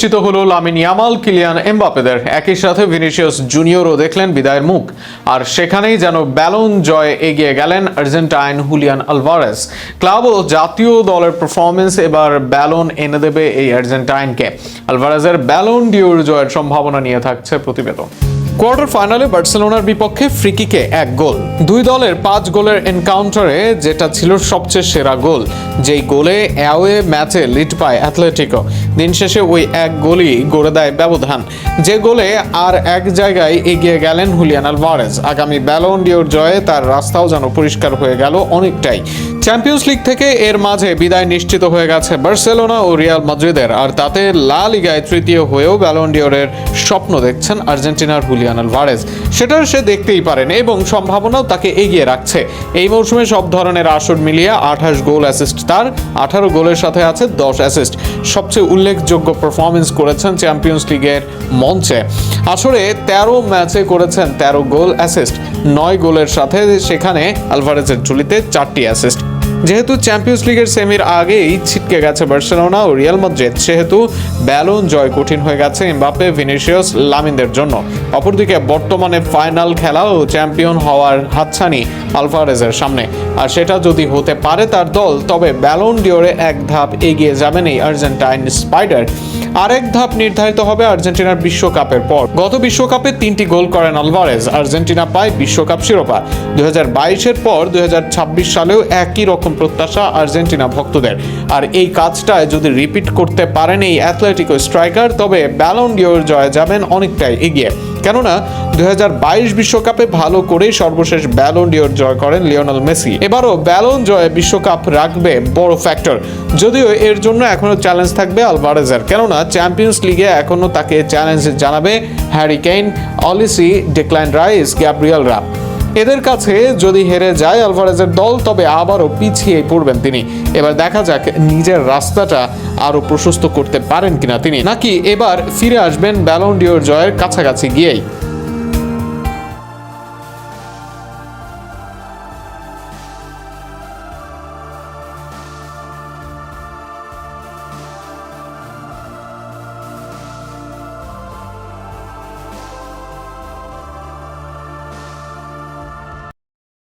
চিত হলো Lamine Yamal, Kylian এমবাপেদের একই সাথে ভিনিসিয়াস জুনিয়রও দেখলেন বিদায়ের মুখ। আর সেখানেই যেন ব্যালন জয়ে এগিয়ে গেলেন আর্জেন্টাইন হুলিয়ান আলভারেজ। ক্লাব ও জাতীয় দলের পারফরমেন্স এবার ব্যালন এনে দেবে এই আর্জেন্টাইনকে। আলভারেজের ব্যালন ডিওর জয়ের সম্ভাবনা নিয়ে থাকছে প্রতিবেদন। কোয়ার্টার ফাইনালে বার্সেলোনার বিপক্ষে ফ্রিকিকে 1 গোল, দুই দলের 5 গোলের এনকাউন্টারে যেটা ছিল সবচেয়ে সেরা গোল, যেই গোলে অ্যাওয়ে ম্যাচে লিড পায় অ্যাথলেটিকো। দিন শেষে ওই 1 গোলই গড়ে দেয় ব্যবধান, যে গোলে আর এক জায়গায় এগিয়ে গেলেন হুলিয়ান আলভারেজ। আগামী ব্যালন ডিওর জয়ে তার রাস্তাও যেন পরিষ্কার হয়ে গেল অনেকটাই। চ্যাম্পিয়ন্স লিগ থেকে এর মাঝে বিদায় নিশ্চিত হয়ে গেছে বার্সেলোনা ও রিয়াল মাদ্রিদের, আর তাতে লা লিগায় তৃতীয় হয়েও ব্যালন ডিওরের স্বপ্ন দেখছেন আর্জেন্টিনার হুলিয়ান আলভারেজ। সেটা সে দেখতেই পারেন এবং সম্ভাবনাও তাকে এগিয়ে রাখছে। এই মৌসুমে সব ধরনের আসর মিলিয়ে 28 গোল অ্যাসিস্ট তার, 18 গোলের সাথে আছে 10 অ্যাসিস্ট। সবচেয়ে উল্লেখযোগ্য পারফরমেন্স করেছেন চ্যাম্পিয়ন্স লিগের মঞ্চে। আসরে 13 ম্যাচে করেছেন 13 গোল অ্যাসিস্ট, 9 গোলের সাথে সেখানে আলভারেজের ঝুলিতে 4টি অ্যাসিস্ট। যেহেতু চ্যাম্পিয়ন্স লিগের সেমির আগেই ছিটকে গেছে বার্সেলোনা ও রিয়াল মাদ্রিদ, সেহেতু ব্যালন জয় কঠিন হয়ে গেছে এমবাপে, ভিনিসিয়াস, লামিনদের জন্য। অপরদিকে বর্তমানে ফাইনাল খেলা ও চ্যাম্পিয়ন হওয়ার হাতছানি আলভারেজের সামনে, আর সেটা যদি হতে পারে তার দল, তবে ব্যালন ডিওরে 1 ধাপ এগিয়ে যাবেন এই আর্জেন্টাইন স্পাইডার। আরেক ধাপ নির্ধারিত হবে আর্জেন্টিনার বিশ্বকাপের পর। গত বিশ্বকাপে 3টি গোল করেন আলভারেজ, আর্জেন্টিনা পায় বিশ্বকাপ শিরোপা। 2022-এর পর 2026 সালেও একই রকম প্রত্যাশা আর্জেন্টিনা ভক্তদের। আর এই কাজটায় যদি রিপিট করতে পারেন এই অ্যাথলেটিকো স্ট্রাইকার, তবে ব্যালন ডিওর জয়ে যাবেন অনেকটাই এগিয়ে। কেননা 2022 বিশ্বকাপে ভালো করেই সর্বশেষ ব্যালন ডিওর জয় করেন লিওনেল মেসি। এবারও ব্যালন জয়ে বিশ্বকাপ রাখবে বড় ফ্যাক্টর, যদিও এর জন্য এখনো চ্যালেঞ্জ থাকবে আলভারেজের। কেননা চ্যাম্পিয়ন্স লিগে এখনো তাকে চ্যালেঞ্জ জানাবে হ্যারি কেইন, অলিসি, ডেক্ল্যান রাইস, গ্যাব্রিয়েলরা। এদের কাছে যদি হেরে যায় আলভারেজের দল, তবে আবারও পিছিয়ে পড়বেন তিনি। এবার দেখা যাক নিজের রাস্তাটা আরো প্রশস্ত করতে পারেন কিনা তিনি, নাকি এবার ফিরে আসবেন ব্যালন ডিওর জয়ের কাছাকাছি গিয়েই।